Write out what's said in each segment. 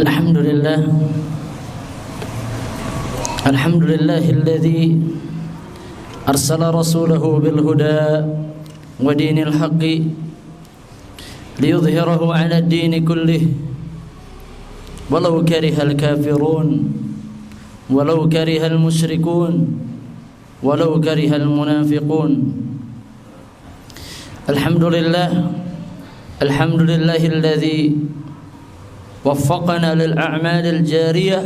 Alhamdulillah alladzi arsala rasulahu bil huda wa dinil haqqi liyudhhirahu 'ala ad-din kullih walau karihal kafirun walau karihal musyrikun walau karihal munafiqun. Alhamdulillahilladzi وفقنا للأعمال الجارية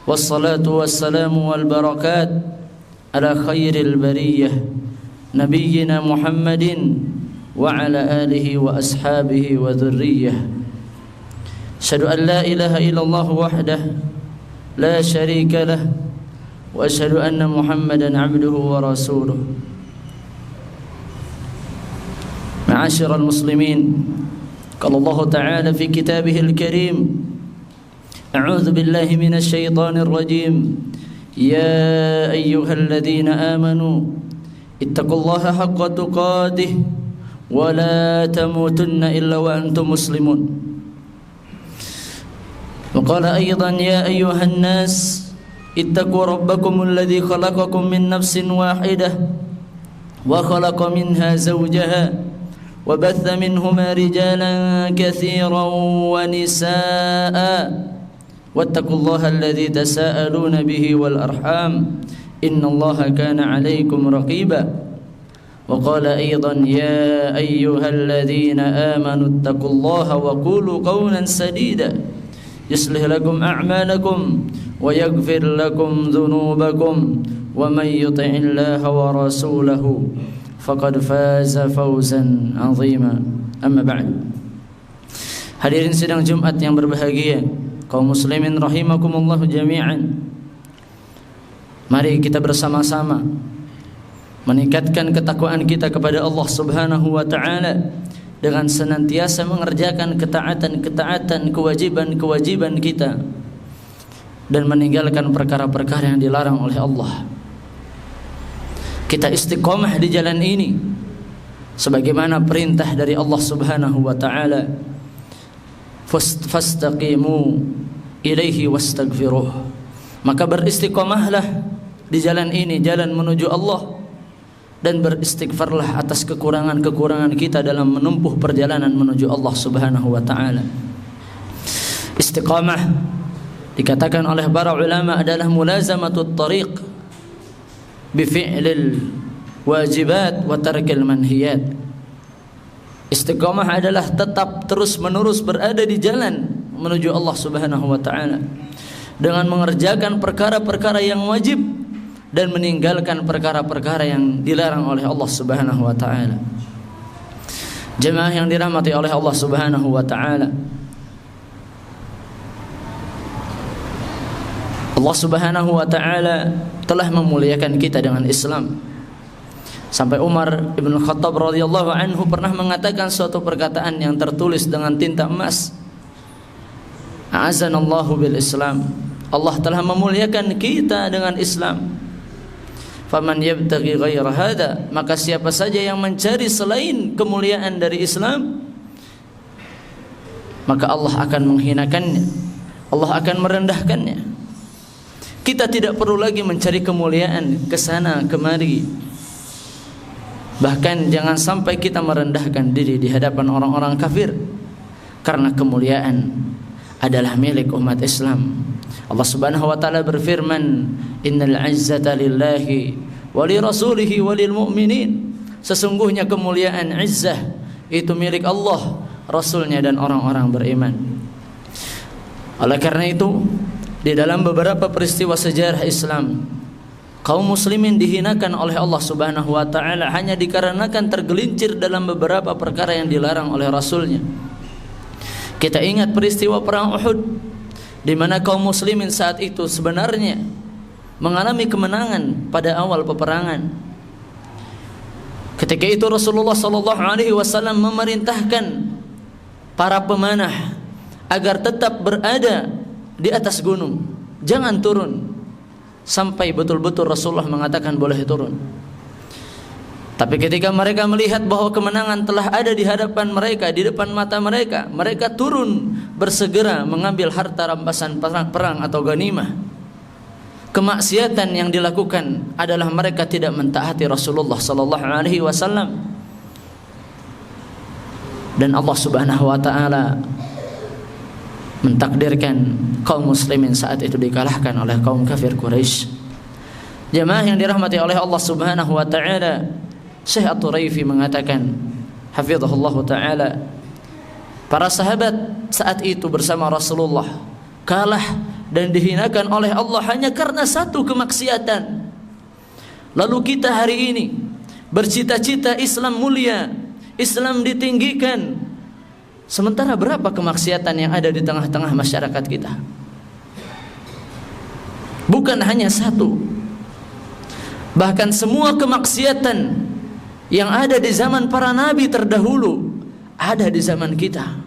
والصلاة والسلام والبركات على خير البرية نبينا محمد وعلى آله وأصحابه وذرية. أشهد أن لا إله إلا الله وحده لا شريك له وأشهد أن محمدا عبده ورسوله. معاشر المسلمين، قال الله تعالى في كتابه الكريم: أعوذ بالله من الشيطان الرجيم، يا أيها الذين آمنوا اتقوا الله حق تقاته ولا تموتن إلا وأنتم مسلمون. وقال أيضا: يا أيها الناس اتقوا ربكم الذي خلقكم من نفس واحدة وخلق منها زوجها وبث منهما رجالا كثيرا ونساء واتقوا الله الذي تساءلون به والأرحام إن الله كان عليكم رقيبا. وقال أيضا: يا أيها الذين آمنوا اتقوا الله وقولوا قولا سديدا يصلح لكم أعمالكم ويغفر لكم ذنوبكم ومن يطع الله ورسوله faqad faza fawzan 'azima. Amma ba'd. Hadirin sidang Jumat yang berbahagia, kaum muslimin rahimakumullah jami'an. Mari kita bersama-sama meningkatkan ketakwaan kita kepada Allah Subhanahu wa taala dengan senantiasa mengerjakan ketaatan-ketaatan, kewajiban-kewajiban kita dan meninggalkan perkara-perkara yang dilarang oleh Allah. Kita istiqomah di jalan ini sebagaimana perintah dari Allah Subhanahu wa taala, fastaqimu ilaihi wastaghfiruh. Maka beristiqomahlah di jalan ini, jalan menuju Allah, dan beristighfarlah atas kekurangan-kekurangan kita dalam menempuh perjalanan menuju Allah Subhanahu wa taala. Istiqamah dikatakan oleh para ulama adalah mulazamatut tariq bifi'lil wajibat wa tarkil manhiyat. Istiqamah adalah tetap terus menerus berada di jalan menuju Allah Subhanahu wa taala dengan mengerjakan perkara-perkara yang wajib dan meninggalkan perkara-perkara yang dilarang oleh Allah Subhanahu wa taala. Jemaah yang dirahmati oleh Allah Subhanahu wa taala, Allah Subhanahu wa taala telah memuliakan kita dengan Islam. Sampai Umar ibn Khattab radhiyallahu anhu pernah mengatakan suatu perkataan yang tertulis dengan tinta emas, a'azanallahu bil Islam. Allah telah memuliakan kita dengan Islam. Faman yabtaghi ghaira hadza, maka siapa saja yang mencari selain kemuliaan dari Islam, maka Allah akan menghinakannya, Allah akan merendahkannya. Kita tidak perlu lagi mencari kemuliaan ke sana kemari. Bahkan jangan sampai kita merendahkan diri di hadapan orang-orang kafir, karena kemuliaan adalah milik umat Islam. Allah Subhanahu wa taala berfirman, innal 'izzata lillahi wa li rasulihi wa lil mu'minin. Sesungguhnya kemuliaan izzah itu milik Allah, Rasulnya dan orang-orang beriman. Oleh karena itu, di dalam beberapa peristiwa sejarah Islam, kaum muslimin dihinakan oleh Allah Subhanahu wa taala hanya dikarenakan tergelincir dalam beberapa perkara yang dilarang oleh Rasulnya. Kita ingat peristiwa perang Uhud, di mana kaum muslimin saat itu sebenarnya mengalami kemenangan pada awal peperangan. Ketika itu Rasulullah sallallahu alaihi wasallam memerintahkan para pemanah agar tetap berada di atas gunung, jangan turun sampai betul-betul Rasulullah mengatakan boleh turun. Tapi ketika mereka melihat bahwa kemenangan telah ada di hadapan mereka, di depan mata mereka, mereka turun bersegera mengambil harta rampasan perang atau ghanimah. Kemaksiatan yang dilakukan adalah mereka tidak mentaati Rasulullah sallallahu alaihi wasallam. Dan Allah Subhanahu wa taala mentakdirkan kaum muslimin saat itu dikalahkan oleh kaum kafir Quraisy. Jemaah yang dirahmati oleh Allah Subhanahu wa taala, Syekh At-Turaifi mengatakan hafizahullah taala, para sahabat saat itu bersama Rasulullah kalah dan dihinakan oleh Allah hanya karena satu kemaksiatan. Lalu kita hari ini bercita-cita Islam mulia, Islam ditinggikan, sementara berapa kemaksiatan yang ada di tengah-tengah masyarakat kita? Bukan hanya satu, bahkan semua kemaksiatan yang ada di zaman para nabi terdahulu ada di zaman kita.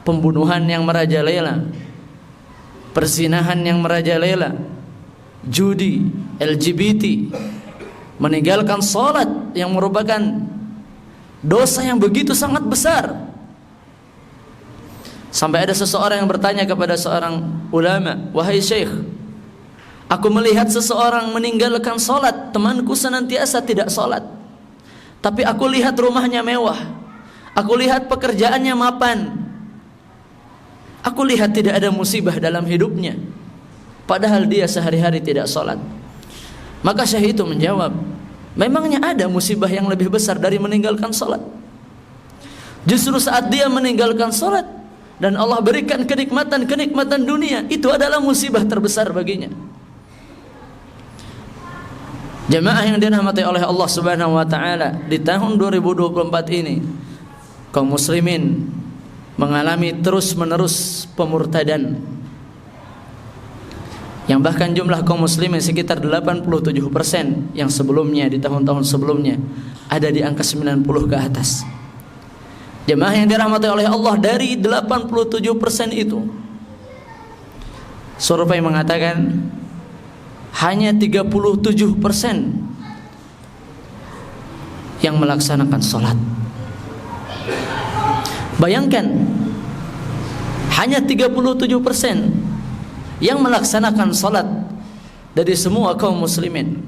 Pembunuhan yang merajalela, perzinahan yang merajalela, judi, LGBT, meninggalkan salat yang merupakan dosa yang begitu sangat besar. Sampai ada seseorang yang bertanya kepada seorang ulama, "Wahai syekh, aku melihat seseorang meninggalkan salat, temanku senantiasa tidak salat. Tapi aku lihat rumahnya mewah, aku lihat pekerjaannya mapan, aku lihat tidak ada musibah dalam hidupnya, padahal dia sehari-hari tidak sholat." Maka syekh itu menjawab, memangnya ada musibah yang lebih besar dari meninggalkan sholat? Justru saat dia meninggalkan sholat dan Allah berikan kenikmatan-kenikmatan dunia, itu adalah musibah terbesar baginya. Jemaah yang dirahmati oleh Allah Subhanahu wa taala, di tahun 2024 ini kaum muslimin mengalami terus-menerus pemurtadan, yang bahkan jumlah kaum muslimin sekitar 87%, yang sebelumnya di tahun-tahun sebelumnya ada di angka 90 ke atas. Jemaah yang dirahmati oleh Allah, dari 87% itu survei mengatakan hanya 37% yang melaksanakan sholat. Bayangkan, hanya 37% yang melaksanakan sholat dari semua kaum muslimin.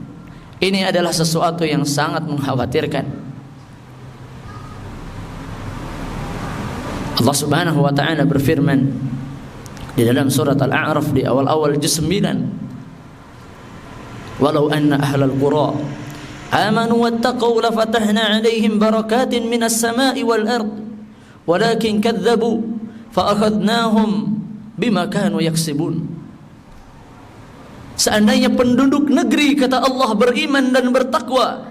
Ini adalah sesuatu yang sangat mengkhawatirkan. Allah Subhanahu wa ta'ala berfirman di dalam surat Al-A'raf di awal-awal juz 9, "Walau anna ahlal qura amanu wattaqau lafatahna 'alaihim barakatin minas sama'i wal ard walakin kadzdzabu fa akhadnahum bima kanu yaksibun." Seandainya penduduk negeri, kata Allah, beriman dan bertakwa,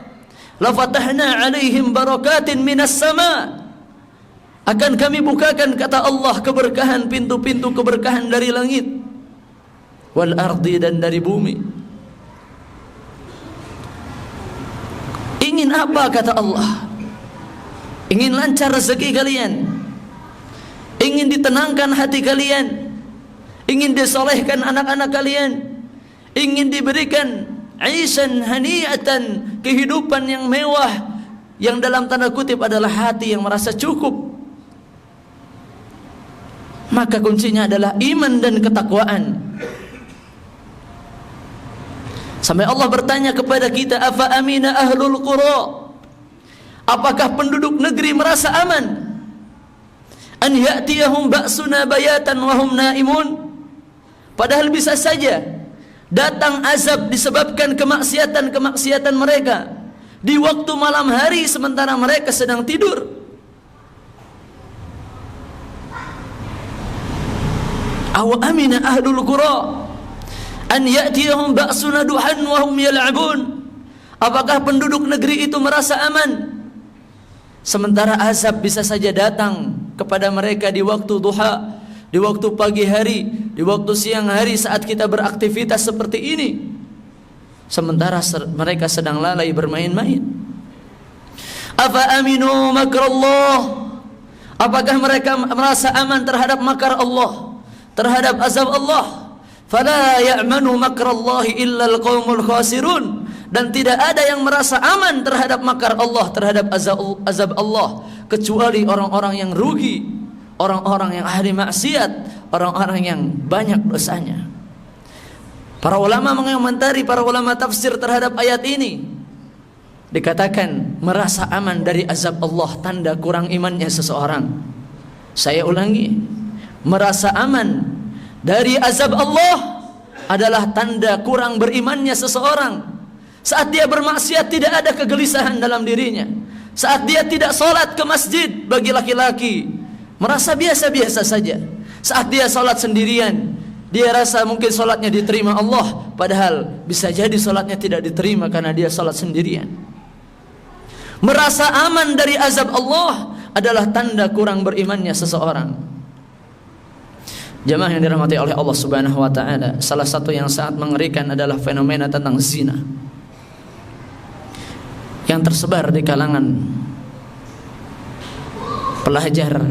lafatahna 'alaihim barakatin minas sama', akan kami bukakan, kata Allah, keberkahan, pintu-pintu keberkahan dari langit, wal ardi, dan dari bumi. Ingin apa, kata Allah? Ingin lancar rezeki kalian, ingin ditenangkan hati kalian, ingin disolehkan anak-anak kalian, ingin diberikan aishan hani'atan, kehidupan yang mewah, yang dalam tanda kutip adalah hati yang merasa cukup. Maka kuncinya adalah iman dan ketakwaan. Sampai Allah bertanya kepada kita, afa amina ahlul qura, apakah penduduk negeri merasa aman? An ya'tiyahum ba'suna bayatan wa hum naimun, padahal bisa saja datang azab disebabkan kemaksiatan mereka di waktu malam hari sementara mereka sedang tidur. Aw amina ahlul qura an ya'tiyahum ba'suna duhan wa hum yal'abun, apakah penduduk negeri itu merasa aman sementara azab bisa saja datang kepada mereka di waktu duha, di waktu pagi hari, di waktu siang hari saat kita beraktivitas seperti ini, sementara mereka sedang lalai bermain-main. Afa aminu makrallah, apakah mereka merasa aman terhadap makar Allah, terhadap azab Allah? Fala ya'manu makrallahi illa alqaumul khasirun, dan tidak ada yang merasa aman terhadap makar Allah, terhadap azab Allah, kecuali orang-orang yang rugi, orang-orang yang ahli maksiat, orang-orang yang banyak dosanya. Para ulama mengomentari, para ulama tafsir terhadap ayat ini, dikatakan merasa aman dari azab Allah tanda kurang imannya seseorang. Saya ulangi, merasa aman dari azab Allah adalah tanda kurang berimannya seseorang. Saat dia bermaksiat tidak ada kegelisahan dalam dirinya. Saat dia tidak sholat ke masjid, bagi laki-laki merasa biasa-biasa saja. Saat dia sholat sendirian, dia rasa mungkin sholatnya diterima Allah, padahal bisa jadi sholatnya tidak diterima karena dia sholat sendirian. Merasa aman dari azab Allah adalah tanda kurang berimannya seseorang. Jemaah yang dirahmati oleh Allah Subhanahu wa taala, salah satu yang sangat mengerikan adalah fenomena tentang zina yang tersebar di kalangan pelajar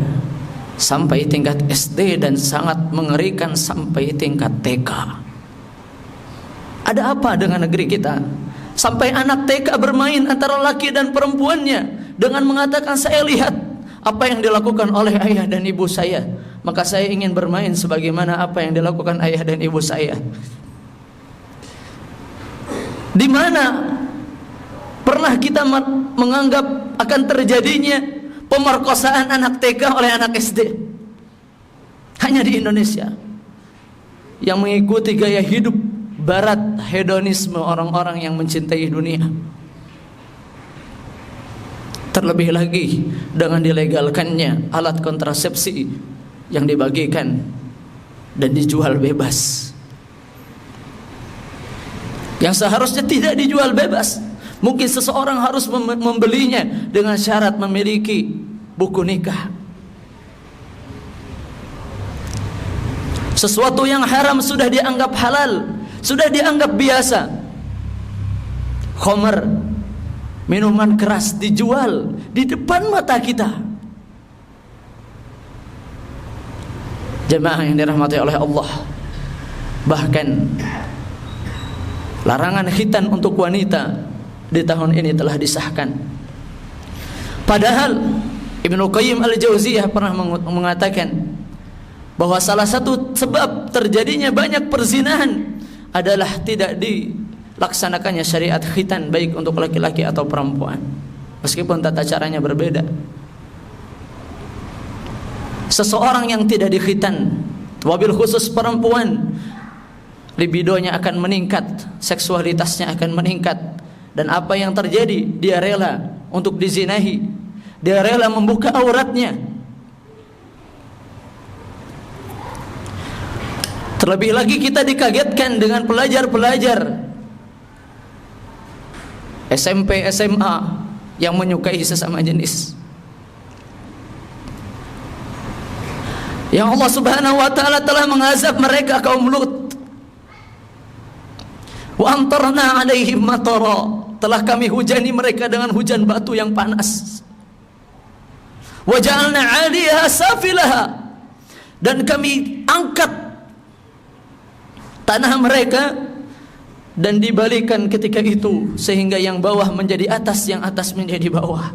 sampai tingkat SD dan sangat mengerikan sampai tingkat TK. Ada apa dengan negeri kita? Sampai anak TK bermain antara laki dan perempuannya dengan mengatakan, saya lihat apa yang dilakukan oleh ayah dan ibu saya, maka saya ingin bermain sebagaimana apa yang dilakukan ayah dan ibu saya. Di mana pernah kita menganggap akan terjadinya pemerkosaan anak TK oleh anak SD? Hanya di Indonesia yang mengikuti gaya hidup barat, hedonisme orang-orang yang mencintai dunia. Terlebih lagi dengan dilegalkannya alat kontrasepsi yang dibagikan dan dijual bebas, yang seharusnya tidak dijual bebas. Mungkin seseorang harus membelinya dengan syarat memiliki buku nikah. Sesuatu yang haram sudah dianggap halal, sudah dianggap biasa. Khamar, minuman keras dijual di depan mata kita. Jemaah yang dirahmati oleh Allah, bahkan larangan khitan untuk wanita di tahun ini telah disahkan. Padahal Ibnu Qayyim al-Jauziyah pernah mengatakan bahwa salah satu sebab terjadinya banyak perzinahan adalah tidak dilaksanakannya syariat khitan, baik untuk laki-laki atau perempuan, meskipun tata caranya berbeda. Seseorang yang tidak dikhitan, wabil khusus perempuan, libidonya akan meningkat, seksualitasnya akan meningkat. Dan apa yang terjadi? Dia rela untuk dizinahi, dia rela membuka auratnya. Terlebih lagi kita dikagetkan dengan pelajar-pelajar SMP, SMA yang menyukai sesama jenis, yang Allah Subhanahu wa taala telah mengazab mereka kaum Lut. Wa amtarna alaihim matara, telah kami hujani mereka dengan hujan batu yang panas. Wa ja'alna 'aliyaha safilaha, dan kami angkat tanah mereka dan dibalikan ketika itu sehingga yang bawah menjadi atas, yang atas menjadi bawah.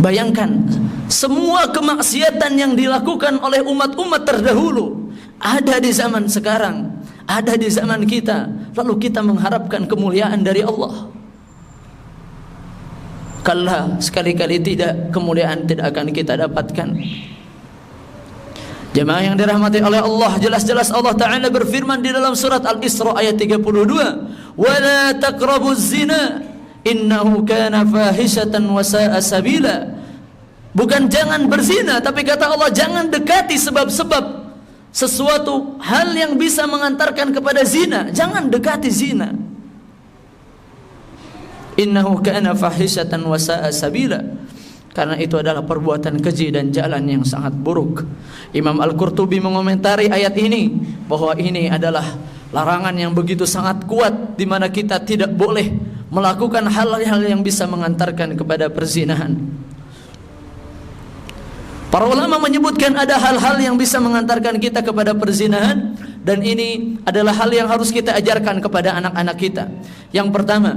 Bayangkan, semua kemaksiatan yang dilakukan oleh umat-umat terdahulu ada di zaman sekarang, ada di zaman kita. Lalu kita mengharapkan kemuliaan dari Allah. Kalla, sekali-kali tidak, kemuliaan tidak akan kita dapatkan. Jemaah yang dirahmati oleh Allah, jelas-jelas Allah Ta'ala berfirman di dalam surat Al-Isra ayat 32, "Wala taqrabuz zina innahu kana fahishatan wa sa'a sabila." Bukan jangan berzina, tapi kata Allah jangan dekati sebab-sebab sesuatu hal yang bisa mengantarkan kepada zina. Jangan dekati zina. Innahu kana fahishatan wa sa'a sabila, karena itu adalah perbuatan keji dan jalan yang sangat buruk. Imam Al-Qurtubi mengomentari ayat ini bahwa ini adalah larangan yang begitu sangat kuat, di mana kita tidak boleh melakukan hal-hal yang bisa mengantarkan kepada perzinahan. Para ulama menyebutkan ada hal-hal yang bisa mengantarkan kita kepada perzinahan. Dan ini adalah hal yang harus kita ajarkan kepada anak-anak kita. Yang pertama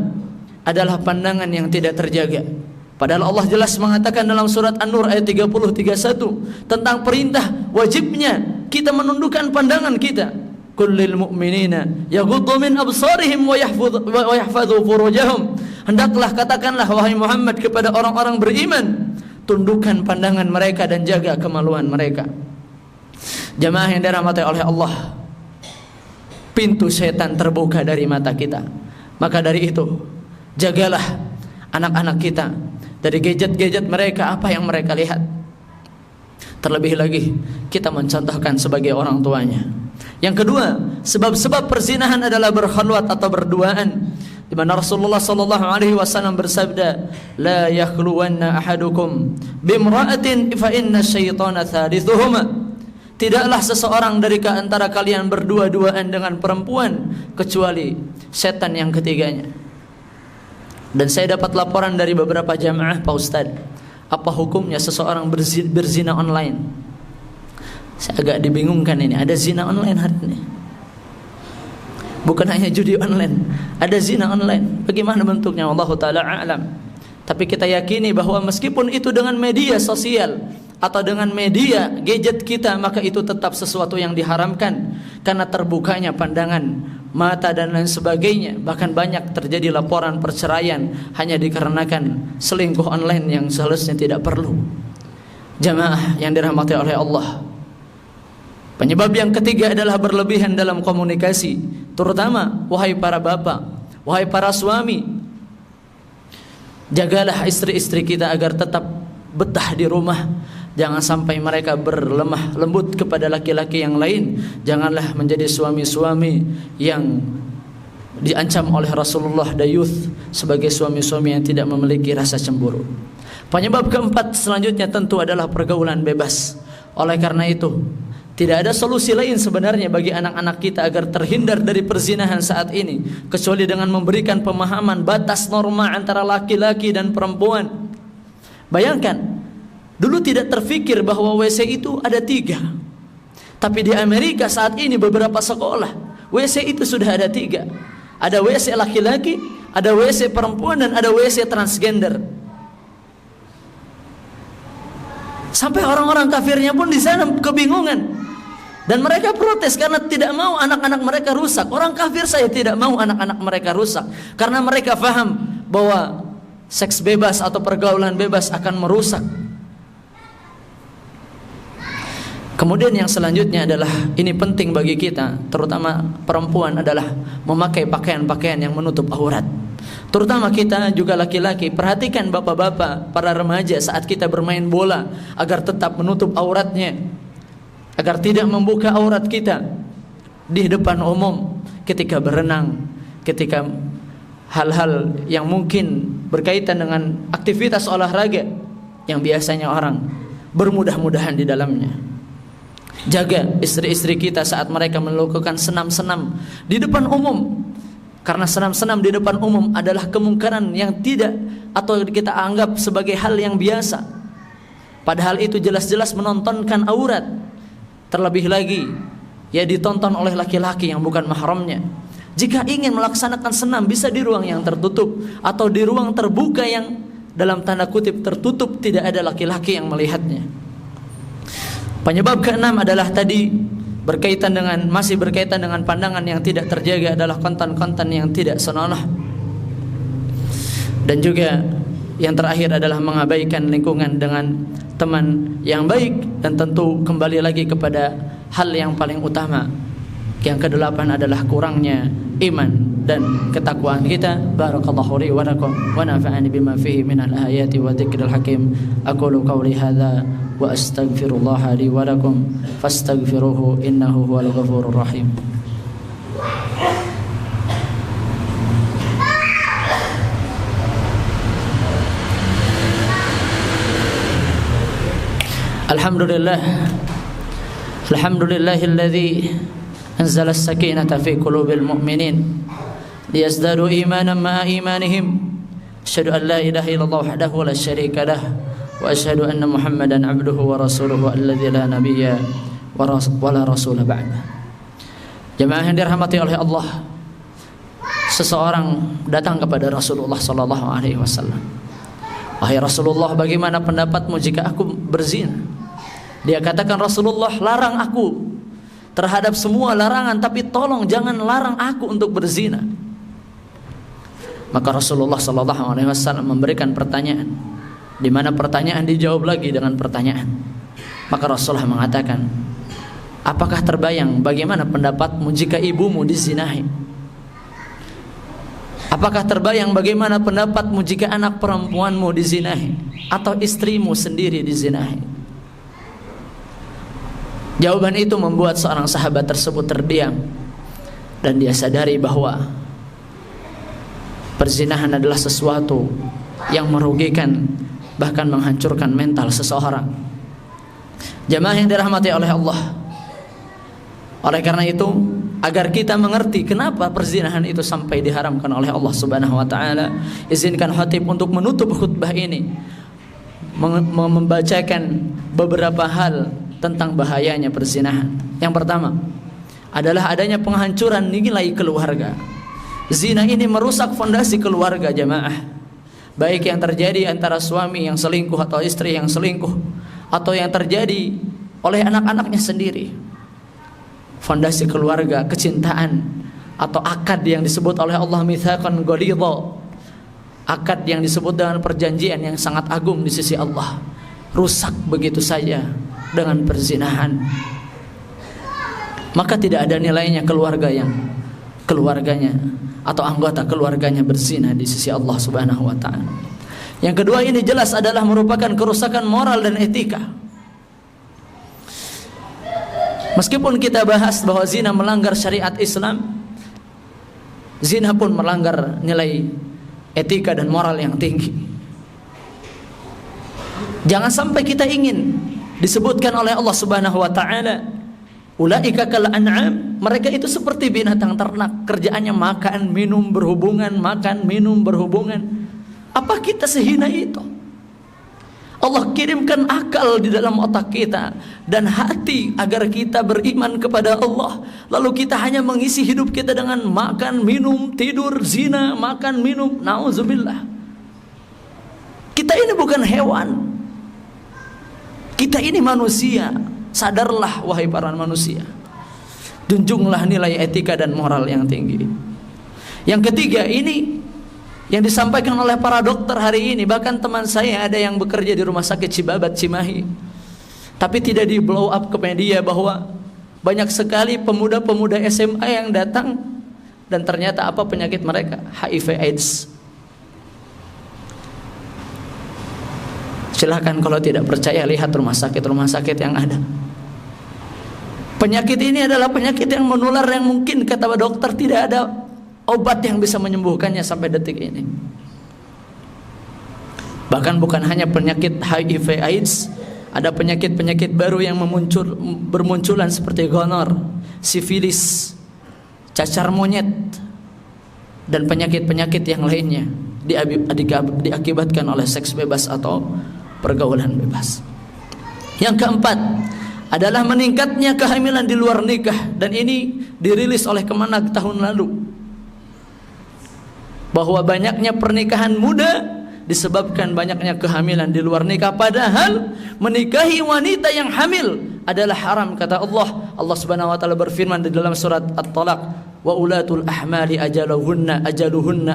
adalah pandangan yang tidak terjaga. Padahal Allah jelas mengatakan dalam surat An-Nur ayat 30-31 tentang perintah wajibnya kita menundukkan pandangan kita. Kullil mu'minina yaghuddu min absarihim wa yahfadhu furujahum. Hendaklah katakanlah wahai Muhammad kepada orang-orang beriman, tundukkan pandangan mereka dan jaga kemaluan mereka. Jamaah yang dirahmati oleh Allah, pintu setan terbuka dari mata kita. Maka dari itu, jagalah anak-anak kita dari gadget-gadget mereka, apa yang mereka lihat. Terlebih lagi kita mencontohkan sebagai orang tuanya. Yang kedua, sebab-sebab perzinahan adalah berkhalwat atau berduaan, di mana Rasulullah sallallahu alaihi wasallam bersabda, "La yakhluwanna ahadukum bimra'atin fa inna syaitana thalithuhuma." Tidaklah seseorang dari antara kalian berdua-duaan dengan perempuan kecuali setan yang ketiganya. Dan saya dapat laporan dari beberapa jamaah, Pak Ustadz, apa hukumnya seseorang berzina online? Saya agak dibingungkan ini. Ada zina online hari ini. Bukan hanya judi online, ada zina online. Bagaimana bentuknya? Wallahu ta'ala a'lam. Tapi kita yakini bahwa meskipun itu dengan media sosial atau dengan media gadget kita, maka itu tetap sesuatu yang diharamkan karena terbukanya pandangan mata dan lain sebagainya. Bahkan banyak terjadi laporan perceraian hanya dikarenakan selingkuh online yang seharusnya tidak perlu. Jamaah yang dirahmati oleh Allah, penyebab yang ketiga adalah berlebihan dalam komunikasi, terutama wahai para bapak, wahai para suami, jagalah istri-istri kita agar tetap betah di rumah. Jangan sampai mereka berlemah lembut kepada laki-laki yang lain. Janganlah menjadi suami-suami yang diancam oleh Rasulullah dayuth, sebagai suami-suami yang tidak memiliki rasa cemburu. Penyebab keempat selanjutnya tentu adalah pergaulan bebas. Oleh karena itu, tidak ada solusi lain sebenarnya bagi anak-anak kita agar terhindar dari perzinahan saat ini kecuali dengan memberikan pemahaman batas norma antara laki-laki dan perempuan. Bayangkan, dulu tidak terfikir bahwa WC itu ada 3. Tapi di Amerika saat ini beberapa sekolah WC itu sudah ada 3. Ada WC laki-laki, ada WC perempuan, dan ada WC transgender. Sampai orang-orang kafirnya pun di sana kebingungan. Dan mereka protes karena tidak mau anak-anak mereka rusak. Orang kafir saya tidak mau anak-anak mereka rusak, karena mereka faham bahwa seks bebas atau pergaulan bebas akan merusak. Kemudian yang selanjutnya adalah, ini penting bagi kita, terutama perempuan, adalah memakai pakaian-pakaian yang menutup aurat. Terutama kita juga laki-laki, perhatikan bapak-bapak, para remaja saat kita bermain bola, agar tetap menutup auratnya, agar tidak membuka aurat kita di depan umum ketika berenang, ketika hal-hal yang mungkin berkaitan dengan aktivitas olahraga yang biasanya orang bermudah-mudahan di dalamnya. Jaga istri-istri kita saat mereka melakukan senam-senam di depan umum, karena senam-senam di depan umum adalah kemungkaran yang tidak atau kita anggap sebagai hal yang biasa, padahal itu jelas-jelas menontonkan aurat. Terlebih lagi, ya ditonton oleh laki-laki yang bukan mahramnya. Jika ingin melaksanakan senam, bisa di ruang yang tertutup atau di ruang terbuka yang dalam tanda kutip tertutup, tidak ada laki-laki yang melihatnya. Penyebab keenam adalah tadi masih berkaitan dengan pandangan yang tidak terjaga, adalah konten-konten yang tidak senonoh. Dan juga yang terakhir adalah mengabaikan lingkungan dengan teman yang baik, dan tentu kembali lagi kepada hal yang paling utama. Yang kedelapan adalah kurangnya iman dan ketakwaan kita. Barakallahu li wa lakum wa nafa'ani bima fihi minal ayati wa dzikril hakim. Aqulu qawli hadza wa astaghfirullah li wa lakum fastaghfiruhu innahu huwal ghafurur rahim. Alhamdulillahilladzi anzala as-sakinata fi qulubil mu'minin liyazdadu imanan ma'a imanihim. Asyhadu an la ilaha illallah wahdahu la syarika lah wa asyhadu anna Muhammadan abduhu wa rasuluhu alladzi la nabiyya wa la rasula ba'da. Jemaah yang dirahmati oleh Allah, seseorang datang kepada Rasulullah sallallahu alaihi wasallam. Wahai Rasulullah, bagaimana pendapatmu jika aku berzina? Dia katakan, Rasulullah, larang aku terhadap semua larangan, tapi tolong jangan larang aku untuk berzina. Maka Rasulullah sallallahu alaihi wasallam memberikan pertanyaan, di mana pertanyaan dijawab lagi dengan pertanyaan. Maka Rasulullah mengatakan, apakah terbayang bagaimana pendapatmu jika ibumu dizinahi? Apakah terbayang bagaimana pendapatmu jika anak perempuanmu dizinahi atau istrimu sendiri dizinahi? Jawaban itu membuat seorang sahabat tersebut terdiam, dan dia sadari bahwa perzinahan adalah sesuatu yang merugikan, bahkan menghancurkan mental seseorang. Jemaah yang dirahmati oleh Allah, oleh karena itu, agar kita mengerti kenapa perzinahan itu sampai diharamkan oleh Allah Subhanahu wa taala, izinkan khatib untuk menutup khutbah ini membacakan beberapa hal tentang bahayanya perzinahan. Yang pertama adalah adanya penghancuran nilai keluarga. Zina ini merusak fondasi keluarga, jemaah. Baik yang terjadi antara suami yang selingkuh atau istri yang selingkuh, atau yang terjadi oleh anak-anaknya sendiri. Fondasi keluarga, kecintaan atau akad yang disebut oleh Allah mitsaqan ghalidha, akad yang disebut dengan perjanjian yang sangat agung di sisi Allah, rusak begitu saja dengan perzinahan. Maka tidak ada nilainya keluarga yang keluarganya atau anggota keluarganya berzina di sisi Allah Subhanahu wa taala. Yang kedua, ini jelas adalah merupakan kerusakan moral dan etika. Meskipun kita bahas bahwa zina melanggar syariat Islam, zina pun melanggar nilai etika dan moral yang tinggi. Jangan sampai kita ingin disebutkan oleh Allah Subhanahu wa taala, ulaika kal an'am, mereka itu seperti binatang ternak, kerjaannya makan, minum, berhubungan, makan, minum, berhubungan. Apa kita sehina itu? Allah kirimkan akal di dalam otak kita dan hati agar kita beriman kepada Allah. Lalu kita hanya mengisi hidup kita dengan makan, minum, tidur, zina, makan, minum. Nauzubillah. Kita ini bukan hewan. Kita ini manusia. Sadarlah wahai para manusia. Junjunglah nilai etika dan moral yang tinggi. Yang ketiga, ini yang disampaikan oleh para dokter hari ini. Bahkan teman saya ada yang bekerja di rumah sakit Cibabat Cimahi, tapi tidak di blow up ke media bahwa banyak sekali pemuda-pemuda SMA yang datang dan ternyata apa penyakit mereka? HIV AIDS. Silahkan kalau tidak percaya lihat rumah sakit yang ada. Penyakit ini adalah penyakit yang menular yang mungkin kata dokter tidak ada obat yang bisa menyembuhkannya sampai detik ini. Bahkan bukan hanya penyakit HIV AIDS, ada penyakit-penyakit baru yang bermunculan seperti gonor, sifilis, cacar monyet, dan penyakit-penyakit yang lainnya diakibatkan oleh seks bebas atau pergaulan bebas. Yang keempat adalah meningkatnya kehamilan di luar nikah, dan ini dirilis oleh Kemenag tahun lalu, bahwa banyaknya pernikahan muda disebabkan banyaknya kehamilan di luar nikah. Padahal menikahi wanita yang hamil adalah haram, kata Allah. Allah Subhanahu wa taala berfirman di dalam surat At-Talaq, wa ulatul ahmali ajaluhunna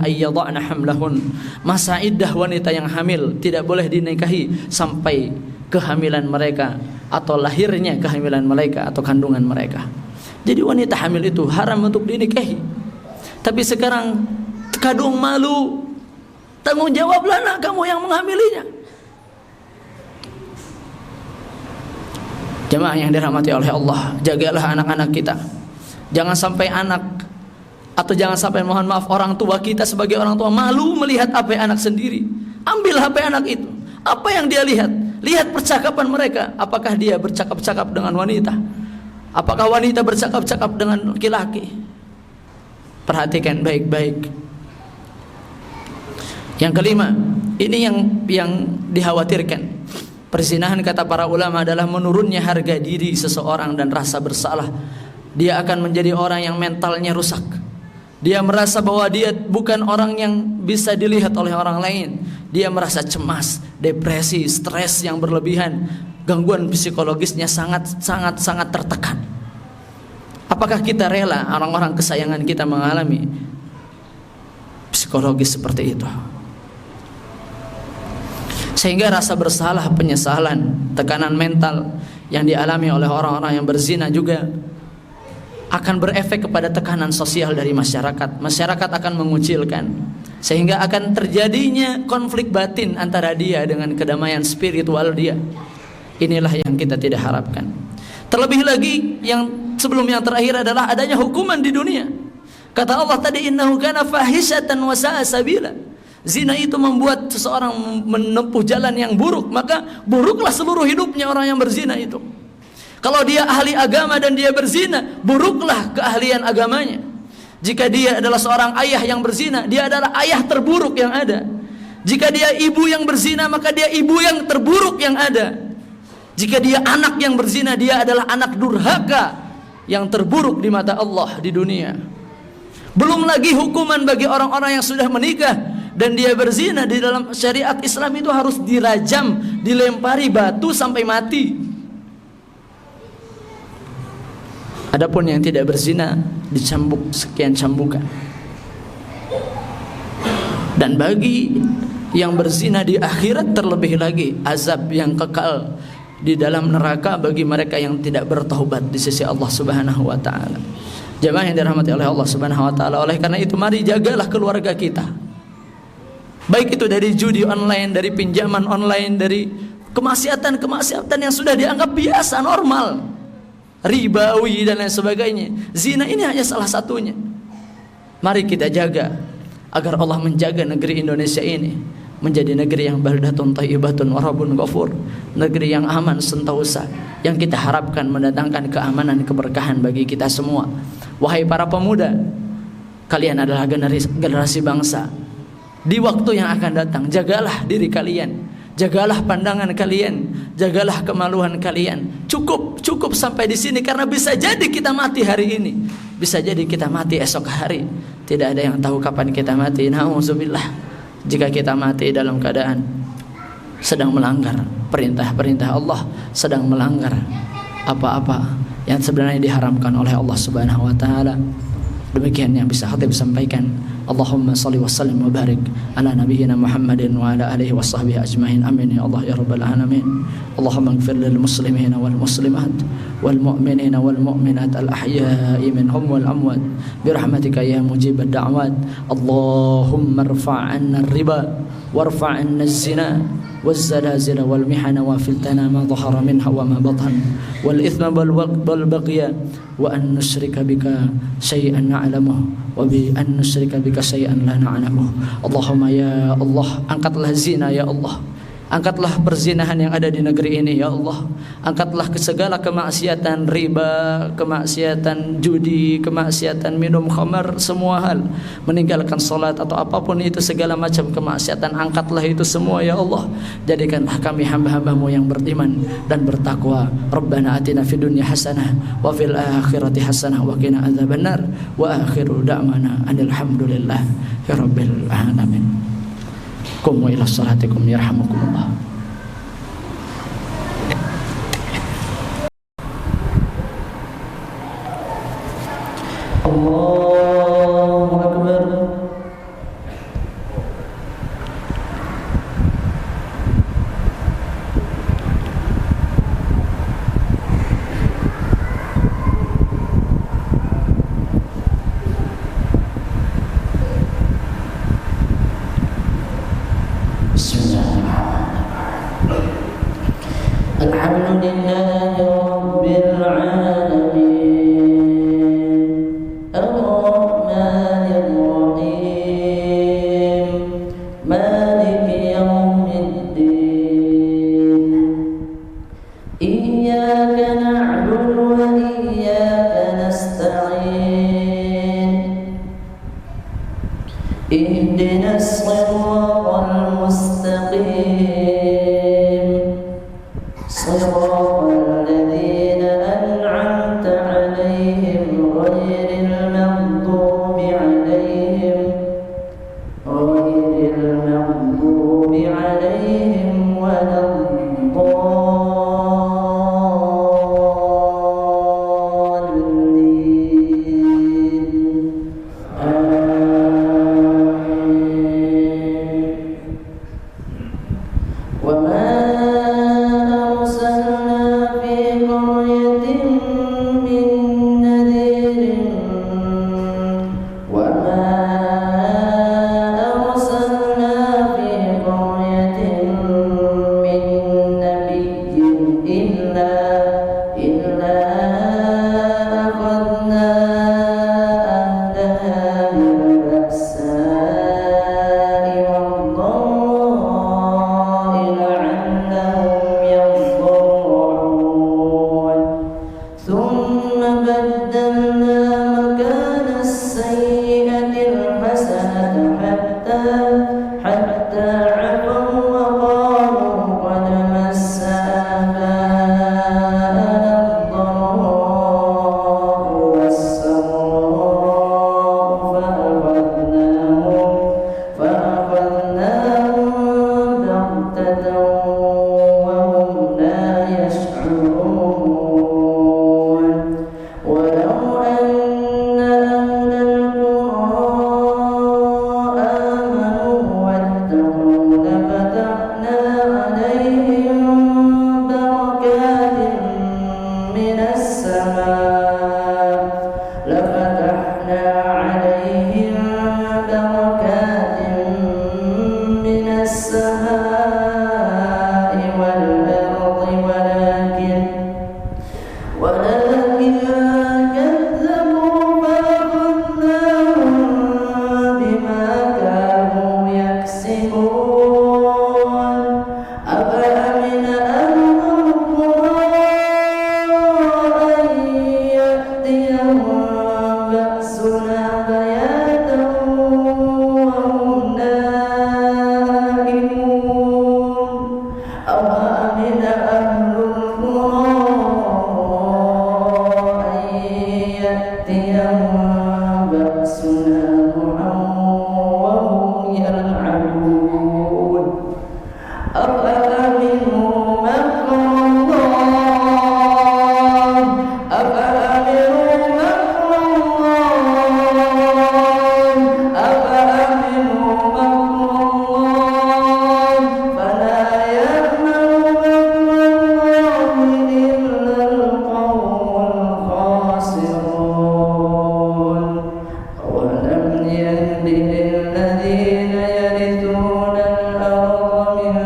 ayyadhna hamlahun. Masa iddah wanita yang hamil tidak boleh dinikahi sampai kehamilan mereka atau lahirnya kehamilan mereka atau kandungan mereka. Jadi wanita hamil itu haram untuk dinikahi. Tapi sekarang kadung malu, tanggung jawablah anak kamu yang menghamilinya. Jemaah yang dirahmati oleh Allah, jagalah anak-anak kita. Jangan sampai anak, atau jangan sampai, mohon maaf, orang tua kita sebagai orang tua malu melihat HP anak sendiri. Ambil HP anak itu, apa yang dia lihat? Lihat percakapan mereka. Apakah dia bercakap-cakap dengan wanita? Apakah wanita bercakap-cakap dengan laki-laki? Perhatikan baik-baik. Yang kelima, ini yang dikhawatirkan. Perzinahan, kata para ulama, adalah menurunnya harga diri seseorang dan rasa bersalah Dia akan menjadi orang yang mentalnya rusak. Dia merasa bahwa dia bukan orang yang bisa dilihat oleh orang lain. Dia merasa cemas, depresi, stres yang berlebihan, gangguan psikologisnya sangat tertekan. Apakah kita rela orang-orang kesayangan kita mengalami psikologis seperti itu? Sehingga rasa bersalah, penyesalan, tekanan mental yang dialami oleh orang-orang yang berzina juga akan berefek kepada tekanan sosial dari masyarakat. Masyarakat akan mengucilkan, sehingga akan terjadinya konflik batin antara dia dengan kedamaian spiritual dia. Inilah yang kita tidak harapkan. Terlebih lagi yang sebelum yang terakhir adalah adanya hukuman di dunia. Kata Allah tadi, innahu kana fahisatan wa sa'a sabila. Zina itu membuat seseorang menempuh jalan yang buruk, maka buruklah seluruh hidupnya orang yang berzina itu. Kalau dia ahli agama dan dia berzina, buruklah keahlian agamanya. Jika dia adalah seorang ayah yang berzina, dia adalah ayah terburuk yang ada. Jika dia ibu yang berzina, maka dia ibu yang terburuk yang ada. Jika dia anak yang berzina, dia adalah anak durhaka yang terburuk di mata Allah di dunia. Belum lagi hukuman bagi orang-orang yang sudah menikah dan dia berzina. Di dalam syariat Islam itu harus dirajam, dilempari batu sampai mati. Adapun yang tidak berzina dicambuk sekian cambukan. Dan bagi yang berzina di akhirat terlebih lagi azab yang kekal di dalam neraka bagi mereka yang tidak bertaubat di sisi Allah Subhanahu wa taala. Jemaah yang dirahmati oleh Allah Subhanahu wa taala, oleh karena itu mari jagalah keluarga kita. Baik itu dari judi online, dari pinjaman online, dari kemaksiatan yang sudah dianggap biasa, normal, ribawi dan lain sebagainya. Zina ini hanya salah satunya. Mari kita jaga agar Allah menjaga negeri Indonesia ini menjadi negeri yang baldatun thayyibatun wa rabbun ghafur, negeri yang aman sentosa, yang kita harapkan mendatangkan keamanan, keberkahan bagi kita semua. Wahai para pemuda, kalian adalah generasi bangsa. Di waktu yang akan datang, jagalah diri kalian, jagalah pandangan kalian, jagalah kemaluan kalian. Cukup sampai di sini, karena bisa jadi kita mati hari ini, bisa jadi kita mati esok hari. Tidak ada yang tahu kapan kita mati. Nauzubillah. Jika kita mati dalam keadaan sedang melanggar perintah-perintah Allah, sedang melanggar apa-apa yang sebenarnya diharamkan oleh Allah Subhanahu wa taala. Demikian yang bisa khatib sampaikan. Allahumma salli wa sallim wa barik ala nabiyyina Muhammadin wa ala alihi wa sahbihi ajma'in. Amin ya Allah ya rabbal alamin. Allahumma ighfir lil muslimina wal muslimat wal mu'minina wal mu'minat al ahya'i minhum wal amwat bi rahmatika ya mujibad da'wat. Allahumma irfa' 'anna ar-riba warfa' 'anna az-zina والزلازل والمحن وفتن ما ظهر منها وما بطن والإثم والبغي وأن نشرك بك شيئا نعلمه وبأن نشرك بك شيئا لا نعلمه. اللهم ya Allah, angkatlah zina ya Allah, angkatlah perzinahan yang ada di negeri ini ya Allah. Angkatlah segala kemaksiatan riba, kemaksiatan judi, kemaksiatan minum khamar, semua hal, meninggalkan salat atau apapun itu, segala macam kemaksiatan, angkatlah itu semua ya Allah. Jadikanlah kami hamba-hambamu yang beriman dan bertakwa. Rabbana atina fid dunya hasanah wa fil akhirati hasanah wa qina adzabannar. Wa akhiru da'wana anil hamdulillah ya rabbil alamin. Qumu ila salatikum yarhamukumullah. Allahu akbar. Alhamdulillahi rabbil alamin, ar-rahmanir rahim, maliki yawmiddin. Iyyaka na'budu wa iyyaka nasta'in. Ihdinas siratal mustaqim. صراط الذين أنعمت عليهم بأسنا بياتا وهم نائمون أوأمن أهل القرى أن يأتيهم بأسنا ضحى وهم يلعبون أفأمنوا مكر الله أفأمنوا مكر الله أفأمنوا مكر الله فلا يأمن مكر الله إلا القوم الخاسرون أولم يهد للذين يرثون الأرض من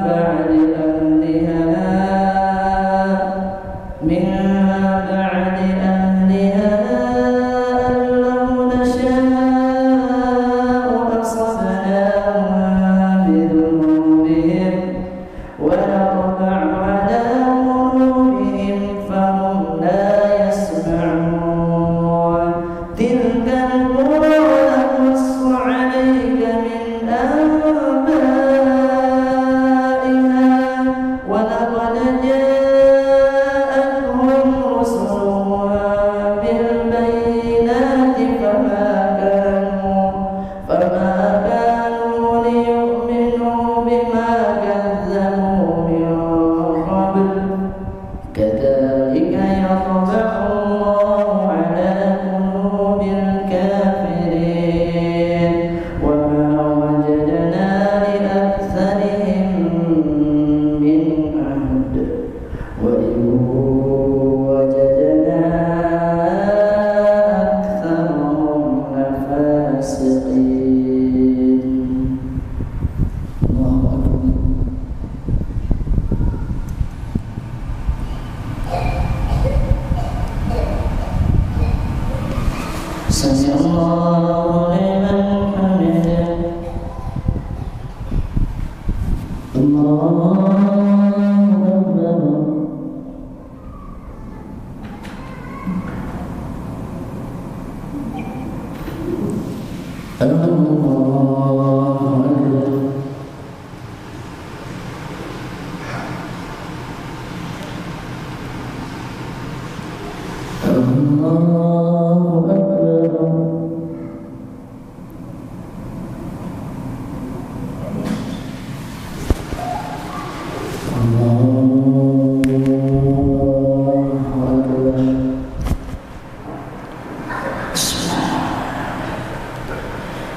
بعد أهلها أن لو نشاء أصبناهم بذنوبهم ونطبع على قلوبهم فهم لا يسمعون تلك القرى نقص عليك من أنبائها ولقد جاءتهم رسلها بالبينات فما كانوا ليؤمنوا بما كذبوا من قبل كذلك يطبع الله على قلوب الكافرين وما وجدنا لأكثرهم من عهد وإن وجدنا أكثرهم لفاسقين الله أكبر سمع الله لمن حمده الله أكبر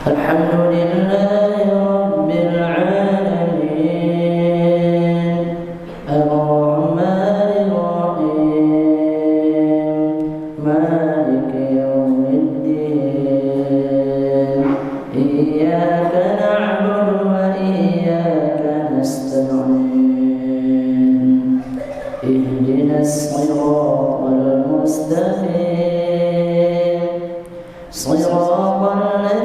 الحمد لله رب العالمين الرحمن الرحيم مالك يوم الدين إياك نعبد وإياك نستعين اهدنا الصراط المستقيم صراط الذين